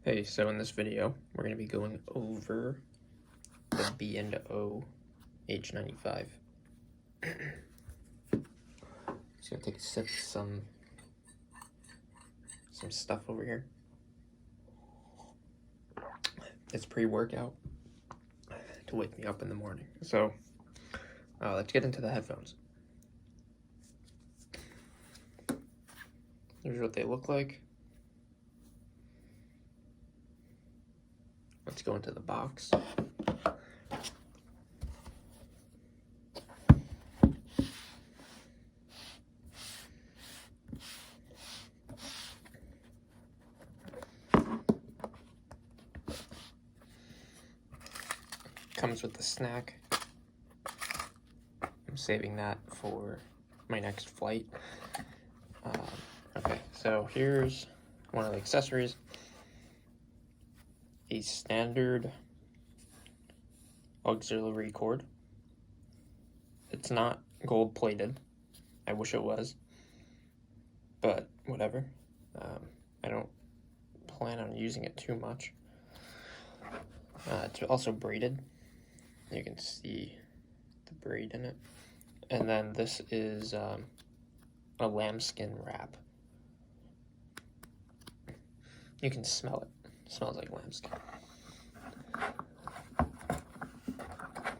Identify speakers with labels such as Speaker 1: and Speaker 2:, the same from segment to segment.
Speaker 1: Hey, so in this video, we're going to be going over the B&O H95. Just going to take a sip of some stuff over here. It's pre-workout to wake me up in the morning. So, let's get into the headphones. Here's what they look like. Let's go into the box. Comes with the snack. I'm saving that for my next flight. Okay, so here's one of the accessories. A standard auxiliary cord. It's not gold plated. I wish it was, but whatever. I don't plan on using it too much. It's also braided. You can see the braid in it. And then this is a lambskin wrap. You can smell it. It smells like lambskin.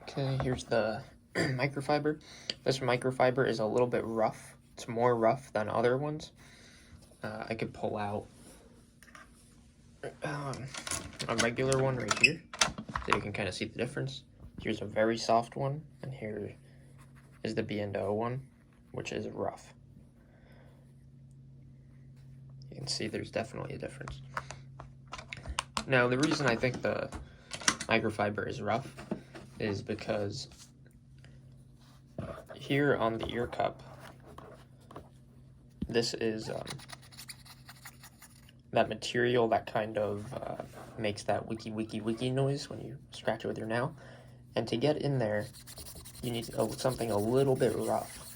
Speaker 1: Okay, here's the microfiber. This microfiber is a little bit rough. It's more rough than other ones. I could pull out a regular one right here, so you can kind of see the difference. Here's a very soft one, and here is the B&O one, which is rough. You can see there's definitely a difference. Now, the reason I think the microfiber is rough is because here on the ear cup, this is that material that kind of makes that wiki noise when you scratch it with your nail. And to get in there, you need something a little bit rough.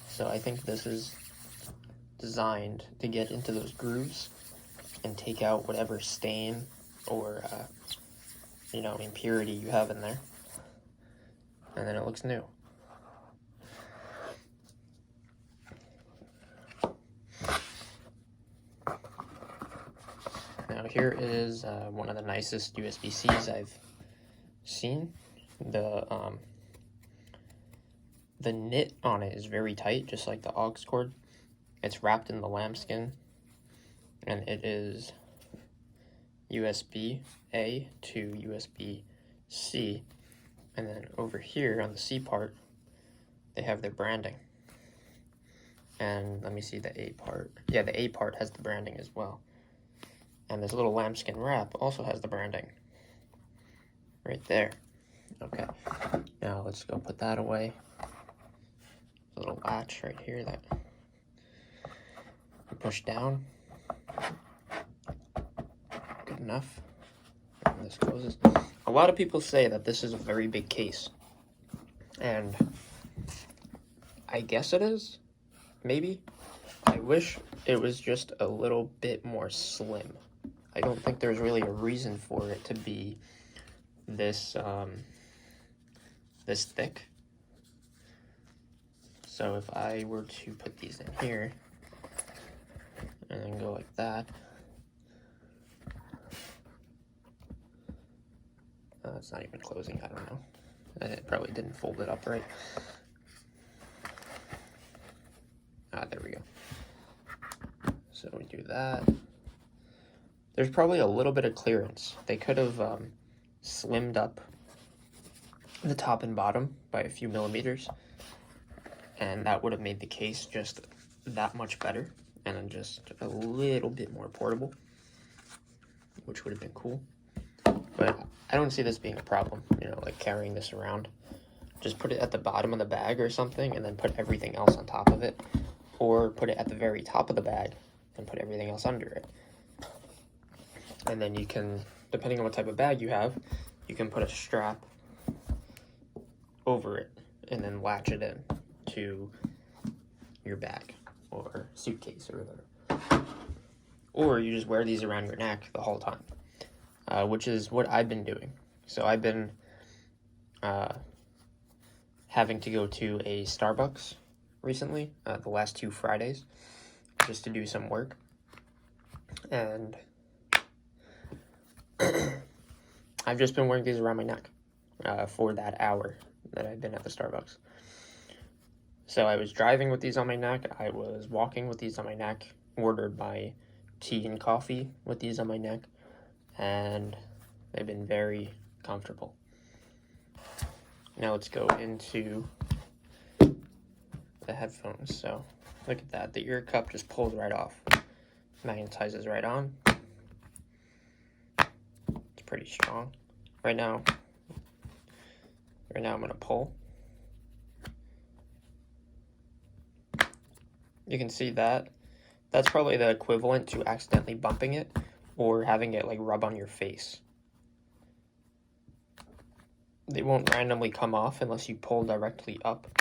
Speaker 1: So I think this is designed to get into those grooves and take out whatever stain or impurity you have in there, and then it looks new. Now here is one of the nicest USB-Cs I've seen. The knit on it is very tight, just like the aux cord. It's wrapped in the lambskin, and it is USB-A to USB-C. And then over here on the C part, they have their branding. And let me see the A part. Yeah, the A part has the branding as well. And this little lambskin wrap also has the branding. Right there. Okay. Now let's go put that away. A little latch right here that you push down. Good enough. And this closes. A lot of people say that this is a very big case. And I guess it is. Maybe. I wish it was just a little bit more slim. I don't think there's really a reason for it to be this this thick. So if I were to put these in here and then go like that, it's not even closing, I don't know. It probably didn't fold it up right. There we go. So we do that. There's probably a little bit of clearance. They could have slimmed up the top and bottom by a few millimeters, and that would have made the case just that much better, and then just a little bit more portable, which would have been cool. But I don't see this being a problem, like carrying this around. Just put it at the bottom of the bag or something, and then put everything else on top of it, or put it at the very top of the bag and put everything else under it. And then you can, depending on what type of bag you have, you can put a strap over it and then latch it in to your bag or suitcase or whatever. or you just wear these around your neck the whole time, which is what I've been doing. So I've been having to go to a Starbucks recently, the last 2 Fridays, just to do some work. And I've just been wearing these around my neck for that hour that I've been at the Starbucks. So I was driving with these on my neck, I was walking with these on my neck, ordered my tea and coffee with these on my neck, and they've been very comfortable. Now let's go into the headphones. So look at that, the ear cup just pulls right off, magnetizes right on. It's pretty strong. Right now I'm gonna pull. You can see that. That's probably the equivalent to accidentally bumping it or having it like rub on your face. They won't randomly come off unless you pull directly up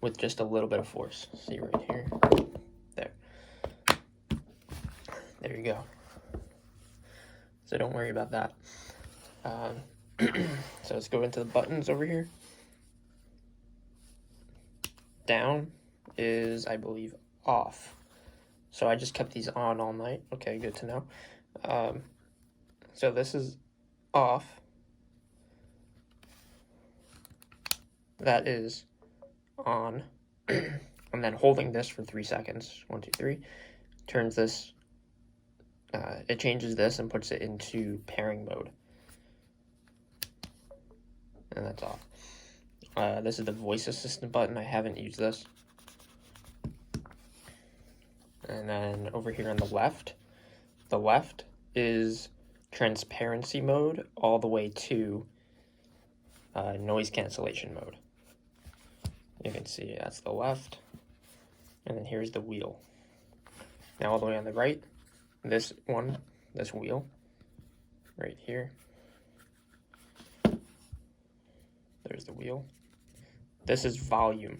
Speaker 1: with just a little bit of force. See right here? There. There you go. So don't worry about that. So let's go into the buttons over here. Down is, I believe, off. So I just kept these on all night. Okay, good to know. So this is off. That is on. And then holding this for 3 seconds. 1, 2, 3. Turns this. It changes this and puts it into pairing mode. And that's off. This is the voice assistant button. I haven't used this. And then over here on the left is transparency mode all the way to noise cancellation mode. You can see that's the left. And then here's the wheel. Now all the way on the right, this wheel right here. There's the wheel. This is volume.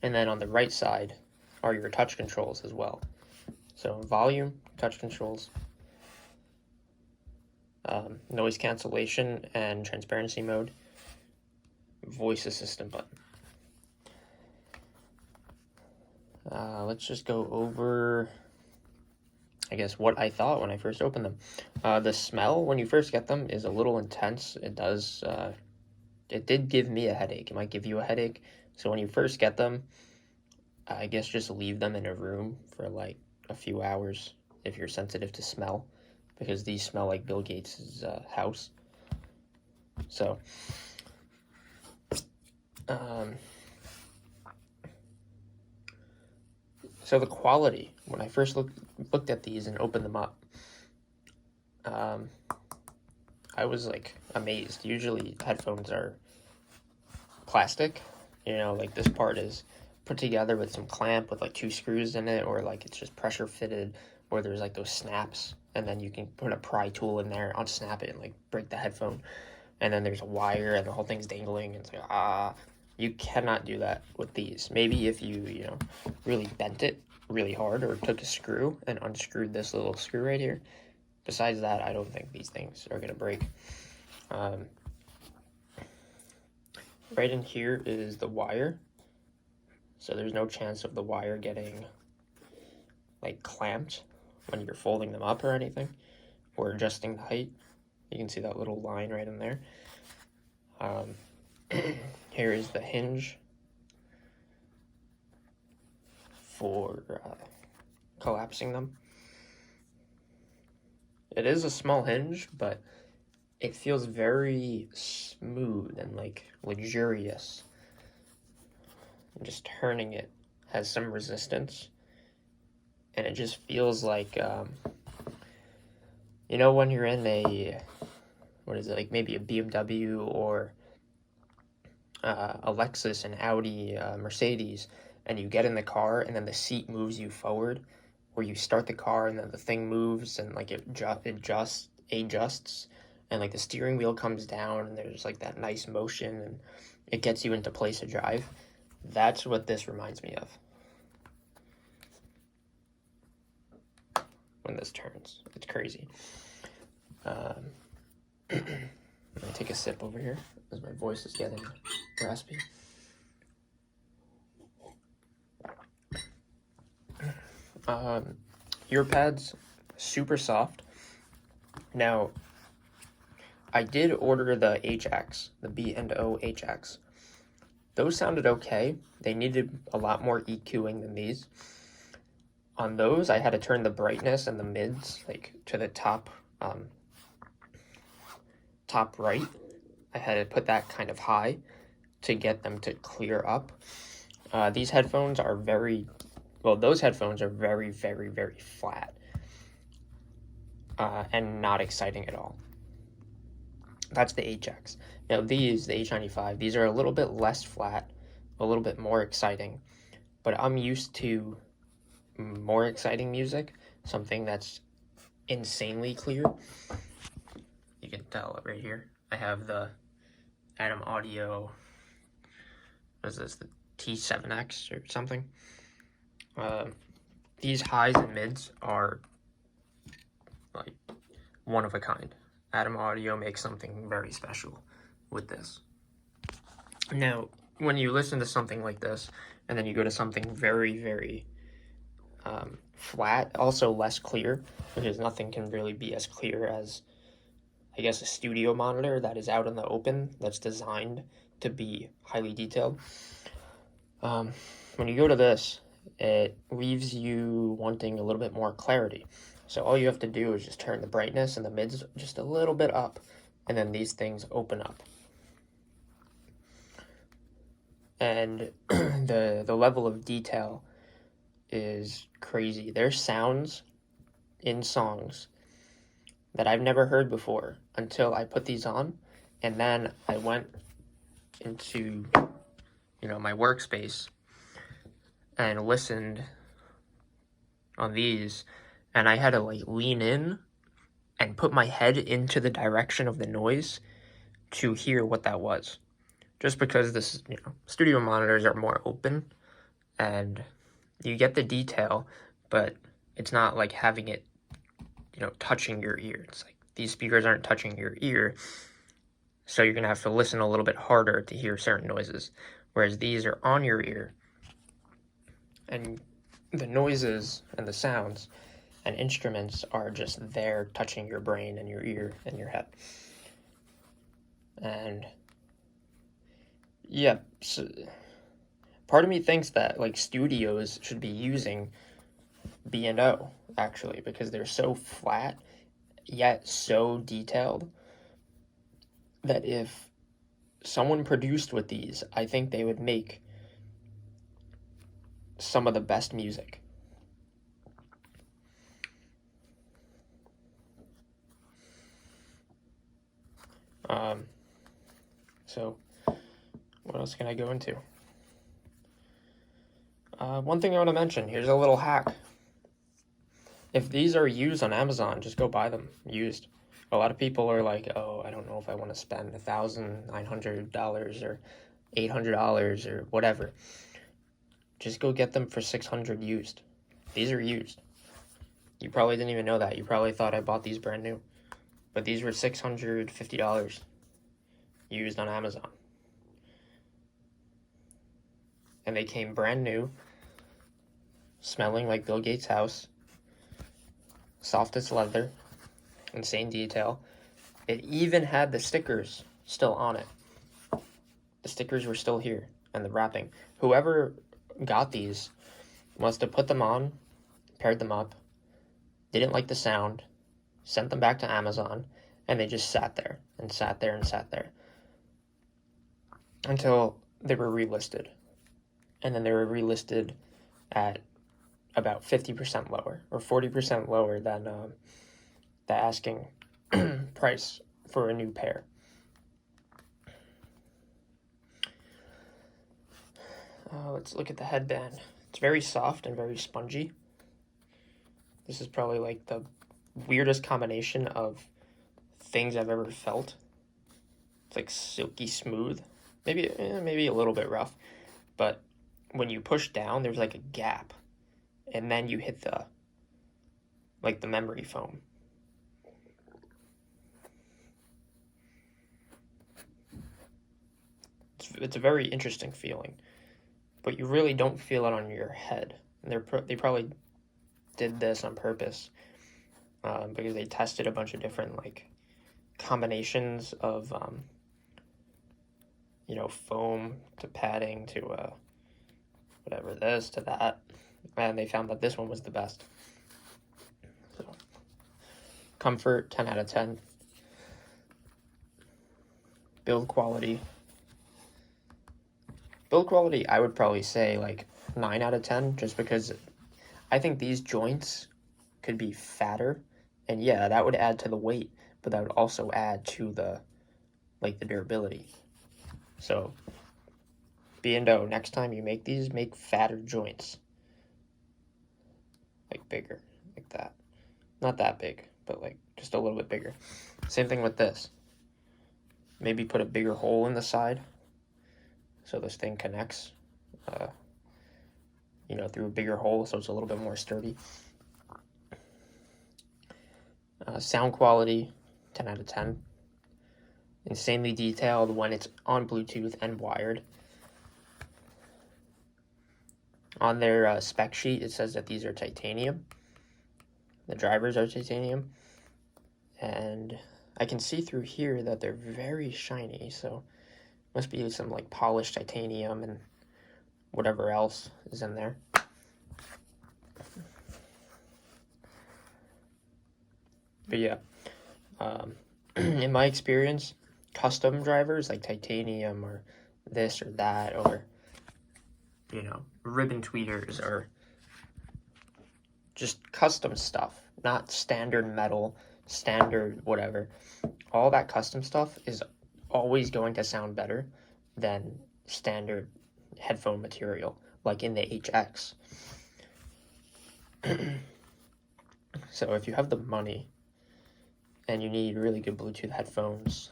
Speaker 1: And then on the right side are your touch controls as well. So volume, touch controls, noise cancellation and transparency mode, voice assistant button. Let's just go over, I guess, what I thought when I first opened them. The smell when you first get them is a little intense. It did give me a headache. It might give you a headache. So when you first get them, I guess just leave them in a room for like a few hours if you're sensitive to smell, because these smell like Bill Gates' house. So, so the quality, when I first looked at these and opened them up, I was like amazed. Usually headphones are plastic, you know, like this part is put together with some clamp with like 2 screws in it, or like it's just pressure fitted, or there's like those snaps, and then you can put a pry tool in there, unsnap it, and like break the headphone, and then there's a wire and the whole thing's dangling, and it's like, you cannot do that with these. Maybe if you know, really bent it really hard or took a screw and unscrewed this little screw right here. Besides that, I don't think these things are gonna break. Right in here is the wire. So there's no chance of the wire getting like clamped when you're folding them up or anything, or adjusting the height. You can see that little line right in there. Here is the hinge for collapsing them. It is a small hinge, but it feels very smooth and like luxurious. And just turning it has some resistance, and it just feels like, you know, when you're in a, what is it, like maybe a BMW or a Lexus, an Audi, Mercedes, and you get in the car and then the seat moves you forward, or you start the car and then the thing moves and like it adjusts, and like the steering wheel comes down and there's like that nice motion and it gets you into place to drive. That's what this reminds me of. when this turns. It's crazy. Let me take a sip over here as my voice is getting raspy. Ear pads, super soft. Now, I did order the HX, the B&O HX. Those sounded okay. They needed a lot more EQing than these. On those, I had to turn the brightness and the mids like to the top right. I had to put that kind of high to get them to clear up. These headphones are those headphones are very, very, very flat and not exciting at all. That's the HX. Now these, the H95, these are a little bit less flat, a little bit more exciting, but I'm used to more exciting music, something that's insanely clear. You can tell it right here. I have the Atom Audio, what is this, the T7X or something. These highs and mids are like one of a kind. Atom Audio makes something very special with this. Now, when you listen to something like this, and then you go to something very, very flat, also less clear, because nothing can really be as clear as, I guess, a studio monitor that is out in the open, that's designed to be highly detailed. When you go to this, it leaves you wanting a little bit more clarity. So all you have to do is just turn the brightness and the mids just a little bit up, and then these things open up. And the level of detail is crazy. There's sounds in songs that I've never heard before until I put these on, and then I went into, my workspace and listened on these, and I had to lean in and put my head into the direction of the noise to hear what that was. Just because this, studio monitors are more open and you get the detail, but it's not like having it, touching your ear. It's like these speakers aren't touching your ear, so you're gonna have to listen a little bit harder to hear certain noises. Whereas these are on your ear, and the noises and the sounds and instruments are just there touching your brain and your ear and your head. And yeah, so part of me thinks that studios should be using B&O actually, because they're so flat yet so detailed that if someone produced with these, I think they would make some of the best music. So what else can I go into? One thing I want to mention, here's a little hack. If these are used on Amazon, just go buy them used. A lot of people are like, oh, I don't know if I want to spend $1,900 or $800 or whatever. Just go get them for $600 used. These are used. You probably didn't even know that. You probably thought I bought these brand new. But these were $650 used on Amazon. And they came brand new, smelling like Bill Gates' house, softest leather, insane detail. It even had the stickers still on it. The stickers were still here, and the wrapping. Whoever got these must have put them on, paired them up, didn't like the sound, sent them back to Amazon, and they just sat there and sat there and sat there until they were relisted. And then they were relisted at about 50% lower, or 40% lower than the asking price for a new pair. Let's look at the headband. It's very soft and very spongy. This is probably like the weirdest combination of things I've ever felt. It's like silky smooth, maybe a little bit rough, but when you push down, there's like a gap, and then you hit like the memory foam. It's a very interesting feeling, but you really don't feel it on your head. And they probably did this on purpose, because they tested a bunch of different like combinations of you know, foam to padding to whatever this to that, and they found that this one was the best. So comfort, 10 out of 10. Build quality, I would probably say like 9 out of 10, just because I think these joints could be fatter, and yeah, that would add to the weight, but that would also add to the durability. So B&O, next time you make these, make fatter joints, like bigger, like that. Not that big, but like just a little bit bigger. Same thing with this. Maybe put a bigger hole in the side so this thing connects, you know, through a bigger hole, so it's a little bit more sturdy. Sound quality, 10 out of 10. Insanely detailed when it's on Bluetooth and wired. On their spec sheet, it says that these are titanium. The drivers are titanium. And I can see through here that they're very shiny, so must be some like polished titanium and whatever else is in there. But yeah, in my experience, custom drivers like titanium or this or that, or, you know, ribbon tweeters, or just custom stuff, not standard metal, standard whatever, all that custom stuff is always going to sound better than standard headphone material, like in the HX. So if you have the money and you need really good Bluetooth headphones,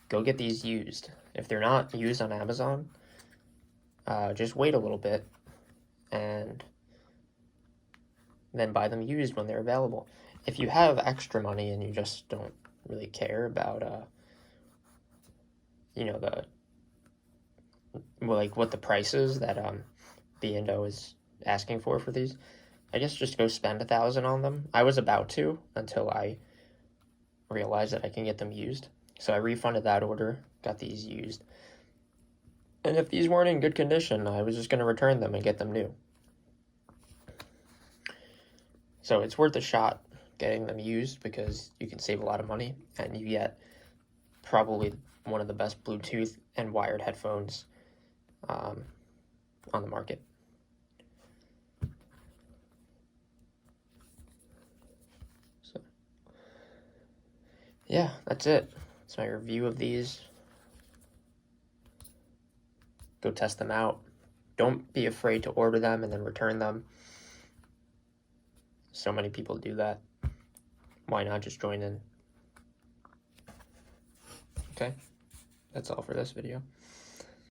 Speaker 1: go get these used. If they're not used on Amazon, just wait a little bit and then buy them used when they're available. If you have extra money and you just don't really care about, you know, what the price is that B&O is asking for these, I guess just go spend $1,000 on them. I was about to, until I realized that I can get them used. So I refunded that order, got these used. And if these weren't in good condition, I was just going to return them and get them new. So it's worth a shot getting them used, because you can save a lot of money and you get probably one of the best Bluetooth and wired headphones on the market. So yeah, that's it. That's my review of these. Go test them out. Don't be afraid to order them and then return them. So many people do that. Why not just join in? Okay, that's all for this video.